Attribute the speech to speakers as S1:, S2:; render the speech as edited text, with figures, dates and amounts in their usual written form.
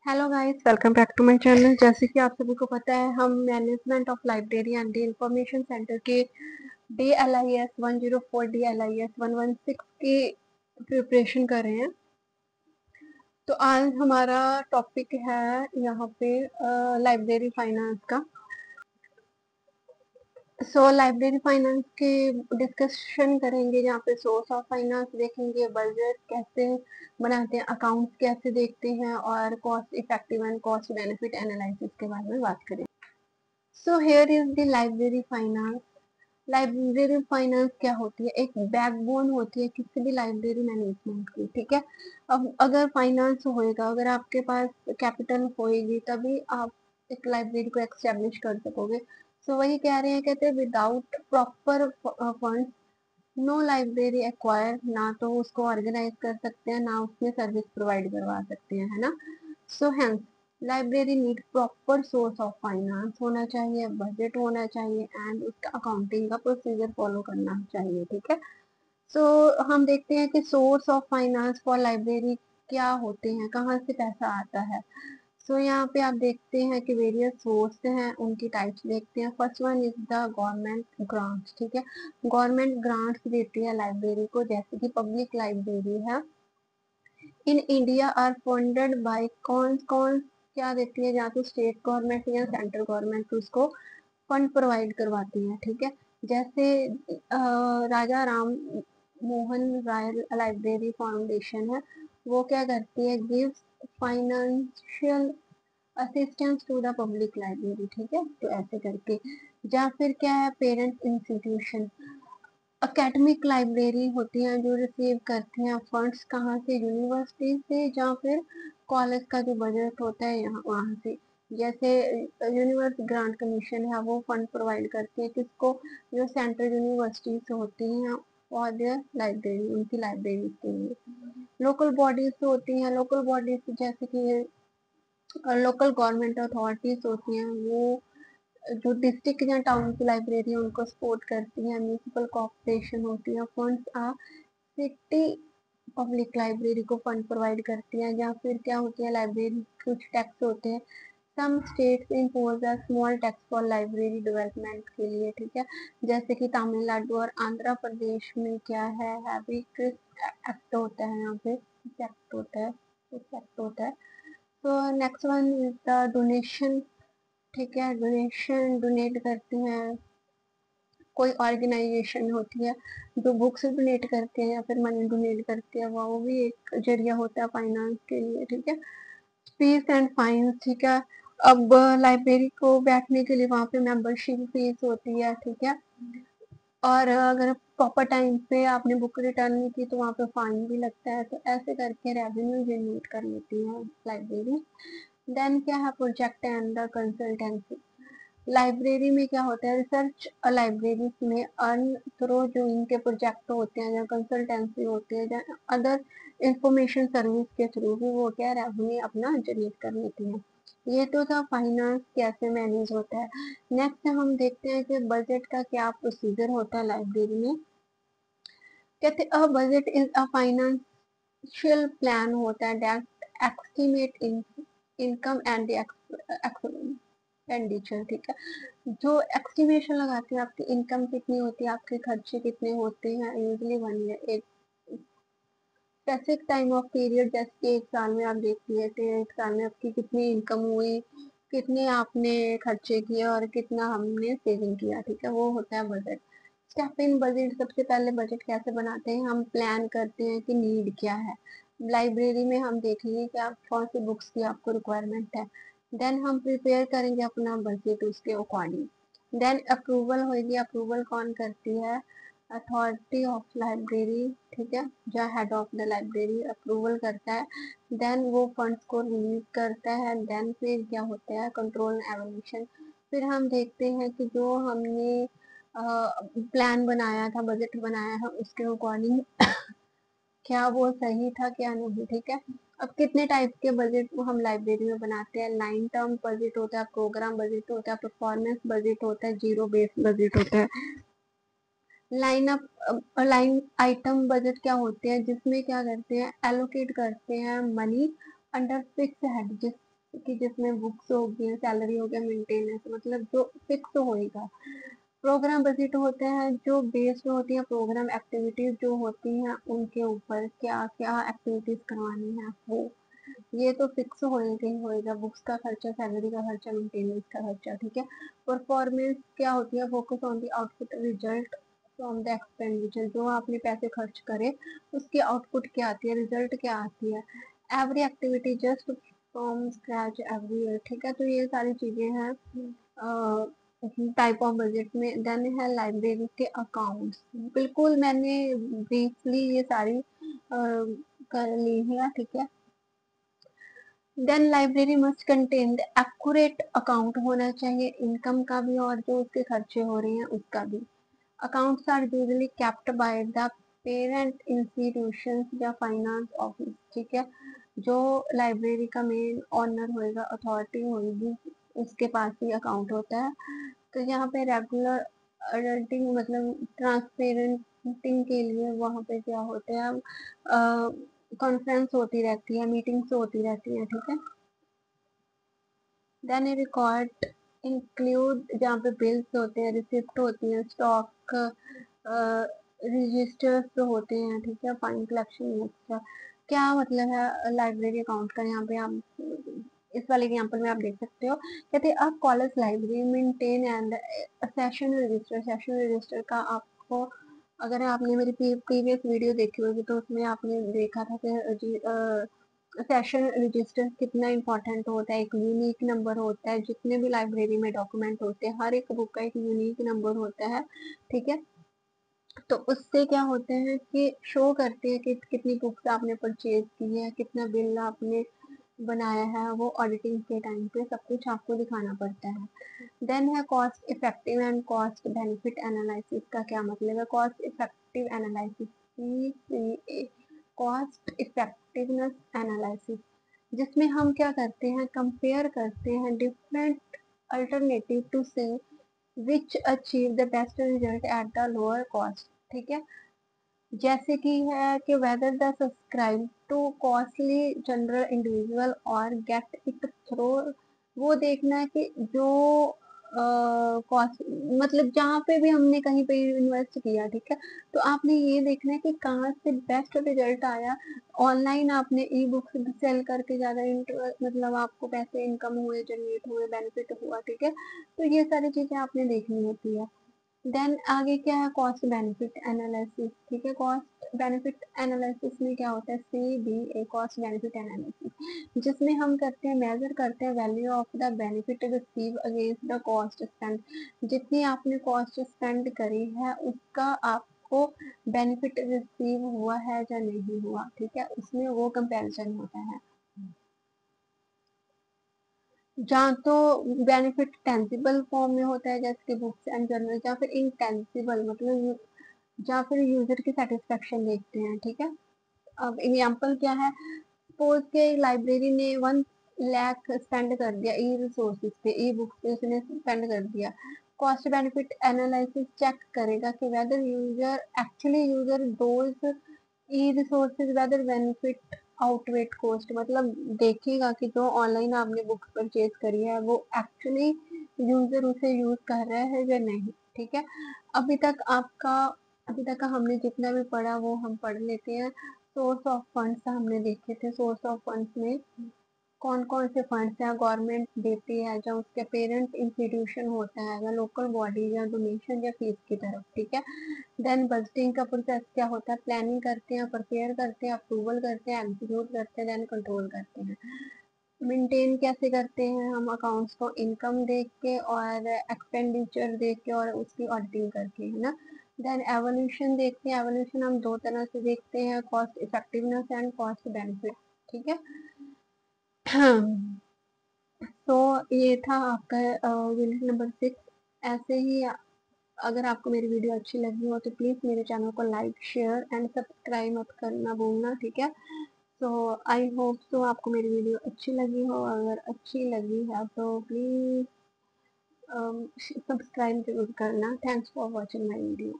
S1: Hello guys, welcome back to my channel. जैसे कि आप सभी को पता है, हम management of library and the information centre के DLIS 104 DLIS 116 की प्रिपरेशन कर रहे हैं। तो आज हमारा टॉपिक है यहाँ पे लाइब्रेरी फाइनेंस का। लाइब्रेरी फाइनेंस के डिस्कशन करेंगे, जहाँ पे सोर्स ऑफ फाइनेंस देखेंगे, बजट कैसे बनाते हैं, अकाउंट्स कैसे देखते हैं और cost effective and cost benefit analysis के बारे में बात करेंगे। So here is the library finance. Library finance क्या होती है? एक बैकबोन होती है किसी भी लाइब्रेरी मैनेजमेंट की। ठीक है, अब अगर फाइनेंस होएगा, अगर आपके पास कैपिटल होएगी, तभी आप एक लाइब्रेरी को एक्स्टेब्लिश कर सकोगे। वही कह रहे हैं, कहते हैं without proper fund no library acquire. ना तो उसको ऑर्गेनाइज कर सकते हैं, ना उसमें सर्विस प्रोवाइड करवा सकते हैं, है ना। Hence library need proper source of finance होना चाहिए, बजट होना चाहिए एंड उसका अकाउंटिंग का प्रोसीजर फॉलो करना चाहिए। ठीक है, हम देखते हैं कि source of finance for library क्या होते हैं, कहाँ से पैसा आता है। यहाँ पे आप देखते हैं कि वेरियस सोर्स हैं, उनकी टाइप्स देखते हैं। First one is the government grants. ठीक है, गवर्नमेंट ग्रांट्स देती है लाइब्रेरी को, जैसे कि पब्लिक लाइब्रेरी है in India are funded by कौन कौन क्या देती है, या तो स्टेट गवर्नमेंट या सेंट्रल गवर्नमेंट उसको फंड प्रोवाइड करवाती है। ठीक है, जैसे राजा राम मोहन राय लाइब्रेरी फाउंडेशन है, वो क्या करती है, gives financial assistance to the public library. ठीक है, तो ऐसे करके। या फिर क्या है, पेरेंट इंस्टीट्यूशन एकेडमिक लाइब्रेरी होती हैं जो रिसीव करती हैं फंड्स, कहाँ से, यूनिवर्सिटी से या फिर कॉलेज का जो बजट होता है यहाँ वहाँ से। जैसे यूनिवर्स ग्रांट कमीशन है, वो फंड प्रोवाइड करती है किसको, जो सेंट्रल यूनिवर्सिटीज होती हैं और देयर लाइब्रेरी, उनकी लाइब्रेरी के लिए। लोकल बॉडीज होती हैं, लोकल बॉडीज जैसे कि लोकल गवर्नमेंट अथॉरिटीज होती हैं, वो जो डिस्ट्रिक्ट या टाउन की लाइब्रेरी है उनको सपोर्ट करती है। म्यूनिसिपल कॉर्पोरेशन होती है, फंड्स आ सिटी पब्लिक लाइब्रेरी को फंड प्रोवाइड करती है। या फिर क्या होती है, लाइब्रेरी कुछ टैक्स होते हैं, some states impose a small tax for library development के लिए। ठीक है, जैसे कि तमिलनाडु और आंध्र प्रदेश में क्या है, हैबिट एक्ट होता है, यहाँ पे एक्ट होता है, एक्ट होता है। Next one is the donation. ठीक है, डोनेशन डोनेट करती हैं, कोई ऑर्गेनाइजेशन होती है जो बुक्स डोनेट करते हैं या फिर मनी डोनेट करते हैं, वो भी एक जरिया होता है फाइनेंस के लिए। ठीक है, फीस एंड फाइन। ठीक है, अब लाइब्रेरी को बैठने के लिए वहाँ पे मेंबरशिप फीस होती है। ठीक है, और अगर प्रॉपर टाइम पे आपने बुक रिटर्न नहीं की तो वहाँ पे फाइन भी लगता है। तो ऐसे करके रेवेन्यू जनरेट कर लेती है लाइब्रेरी। देन क्या है, project and the consultancy. Library में क्या होता है, रिसर्च लाइब्रेरी में अर्न थ्रो जो इनके प्रोजेक्ट होते हैं या कंसल्टेंसी होती है या अदर इंफॉर्मेशन सर्विस के थ्रू भी वो क्या रेवेन्यू अपना जनरेट कर लेती है। ये तो था फाइनेंस कैसे मैनेज होता है। नेक्स्ट हम देखते हैं कि बजट का क्या प्रोसीजर होता है लाइब्रेरी में। कहते a budget is a financial plan होता है that estimate income and expenditure. ठीक है, जो एस्टिमेशन लगाते हैं आपकी इनकम कितनी होती है, आपके खर्चे कितने होते हैं, यूजली 1 ईयर एक स्पेसिफिक टाइम ऑफ पीरियड, जैसे कि एक साल में आप देखिए तो एक साल में आपकी कितनी इनकम हुई, कितने आपने खर्चे किए और कितना हमने सेविंग किया। ठीक है, वो होता है बजट। स्टेप इन बजट, सबसे पहले बजट कैसे बनाते हैं, हम प्लान करते हैं कि नीड क्या है। लाइब्रेरी में हम देखेंगे कि आप कौन सी बुक्स की आपको रिक्वायरमेंट है, देन हम प्रिपेयर करेंगे अपना बजट उसके अकॉर्डिंग। देन अप्रूवल होगी, अप्रूवल कौन करती है, अथॉरिटी ऑफ लाइब्रेरी। ठीक है, जो head of the library approval करता है, देन वो फंड्स को रिलीज करता है। देन फिर क्या होता है, कंट्रोल एवोल्यूशन। फिर हम देखते हैं कि जो हमने प्लान बनाया था, बजट बनाया है, उसके अकॉर्डिंग क्या वो सही था क्या नहीं। ठीक है, अब कितने टाइप के बजट हम लाइब्रेरी में बनाते हैं, लाइन टर्म बजट होता है, प्रोग्राम बजट होता है, परफॉर्मेंस बजट होता है, जीरो बेस बजट होता है। Line up line item budget क्या होते हैं, जिसमें क्या करते हैं, एलोकेट करते हैं मनी अंडर फिक्स हेड, कि जिसमें बुक्स हो गई, सैलरी हो गया, मेंटेनेंस, मतलब जो फिक्स होएगा। प्रोग्राम बजट होते हैं जो बेस्ड होती हैं प्रोग्राम एक्टिविटीज जो होती हैं उनके ऊपर, क्या क्या एक्टिविटीज करवानी है वो, ये तो फिक्स होएगा ही होएगा। बुक्स का खर्चा, सैलरी का खर्चा, मेंटेनेंस का खर्चा, ठीक है। परफॉर्मेंस क्या होती है, focus on the output result from the expenditure, जो आपने पैसे खर्च करे उसकी आउटपुट क्या आती है, रिजल्ट क्या आती है। Every activity just from scratch every year, ठीक है। तो ये सारी चीजें हैं टाइप ऑफ बजट में। देन है लाइब्रेरी के अकाउंट्स, बिल्कुल मैंने ब्रीफली ये सारी कर ली है, ठीक है। Then library must contain the accurate account, होना चाहिए इनकम का भी और जो उसके खर्चे हो रहे हैं उसका भी। Accounts are usually kept by the parent institutions या फाइनेंस ऑफिस, ठीक है। जो लाइब्रेरी का मेन ऑनर होएगा, अथॉरिटी होगी, उसके पास ही अकाउंट होता है। तो यहाँ पे रेगुलर अडल्टिंग मतलब ट्रांसपेरेंटिंग के लिए वहाँ पे क्या होते हैं, कॉन्फ्रेंस होती रहती है, मीटिंग्स होती रहती है, ठीक है। देन ए रिकॉर्ड इंक्लूड, जहाँ पे बिल्स होते हैं, रिसिप्ट होती हैं, स्टॉक रजिस्टर्स होते हैं, ठीक है, फाइन कलेक्शन एक्स्ट्रा। क्या मतलब है लाइब्रेरी अकाउंट का, यहाँ पे आप इस वाले एग्जाम्पल में आप देख सकते हो। कहते हैं अब college library maintain and session register, session register का आपको, अगर आपने मेरी प्रीवियस वीडियो देखी होगी तो उसमें आपने देखा था कि सेशन रजिस्टर कितना इम्पोर्टेंट होता है। एक यूनिक नंबर होता है, जितने भी लाइब्रेरी में डॉक्यूमेंट होते हैं हर एक बुक का एक यूनिक नंबर होता है, ठीक है। तो उससे क्या होते हैं कि शो करते हैं कि कितनी बुक्स आपने परचेज की है, कितना बिल आपने बनाया है, वो ऑडिटिंग के टाइम पे सब कुछ आपको दिखाना पड़ता है। देन है cost effective and cost benefit analysis का क्या मतलब है। Cost effective analysis, cost effectiveness analysis, जिसमें हम क्या करते हैं, कंपेयर करते हैं डिफरेंट अल्टरनेटिव टू से which achieve the best result at the lower cost, ठीक है। जैसे कि है कि whether the subscribe to costly general individual और गेट इट थ्रो, वो देखना है कि जो कॉस्ट मतलब जहाँ पे भी हमने कहीं पे इन्वेस्ट किया, ठीक है, तो आपने ये देखना है कि कहाँ से बेस्ट रिजल्ट आया। ऑनलाइन आपने ई बुक्स सेल करके ज्यादा मतलब आपको पैसे इनकम हुए, जनरेट हुए, बेनिफिट हुआ, ठीक है। तो ये सारी चीजें आपने देखनी होती है। देन आगे क्या है, कॉस्ट बेनिफिट एनालिसिस, ठीक है। कॉस्ट बेनिफिट एनालिसिस में क्या होता है, सी बी ए, कॉस्ट बेनिफिट एनालिसिस, जिसमें हम करते हैं, मेजर करते हैं value of the benefit receive against the cost spend, जितनी आपने कॉस्ट स्पेंड करी है उसका आपको बेनिफिट रिसीव हुआ है या नहीं हुआ, ठीक है, उसमें वो कंपैरिजन होता है। जहाँ तो बेनिफिट टेंजिबल फॉर्म में होता है जैसे कि बुक्स एंड जर्नल, या फिर इनटेंजिबल मतलब या फिर यूजर की सेटिस्फेक्शन देखते हैं, ठीक है। अब एग्जाम्पल क्या है, सपोज के लाइब्रेरी ने 1 लाख स्पेंड कर दिया ई रिसोर्सेज पे, ई बुक्स पे उसने स्पेंड कर दिया। कॉस्ट बेनिफिट एनालिसिस चेक करेगा कि whether user actually user those e resources whether benefit outweigh cost, मतलब देखेगा कि जो ऑनलाइन आपने बुक्स परचेज करी है वो एक्चुअली यूजर उसे यूज कर रहा है या नहीं, ठीक है। अभी तक आपका अभी तक का हमने जितना भी पढ़ा वो हम पढ़ लेते हैं। सोर्स ऑफ फंड्स हमने देखे थे, सोर्स ऑफ फंड्स में कौन कौन से फंड्स हैं, गवर्नमेंट देती है या उसके पेरेंट इंस्टीट्यूशन होता है या लोकल बॉडी या डोनेशन या फीस की तरफ, ठीक है। देन बजटिंग का प्रोसेस क्या होता है, प्लानिंग करते हैं, प्रिपेयर करते हैं, अप्रूवल करते हैं, एग्जीक्यूट करते हैं, देन कंट्रोल करते हैं। मेंटेन कैसे करते हैं हम अकाउंट्स को, इनकम देख के और एक्सपेंडिचर देख के और उसकी ऑडिटिंग करके, है ना। देन एवोल्यूशन देखते हैं, एवोल्यूशन हम दो तरह से देखते हैं, cost effectiveness and cost benefit, ठीक है। तो ये था आपका यूनिट नंबर 6। ऐसे ही अगर आपको मेरी वीडियो अच्छी लगी हो तो प्लीज़ मेरे चैनल को लाइक शेयर एंड सब्सक्राइब मत करना भूलना, ठीक है। सो आई होप सो आपको मेरी वीडियो अच्छी लगी हो, अगर अच्छी लगी है तो प्लीज़ सब्सक्राइब जरूर करना। Thanks for watching my video.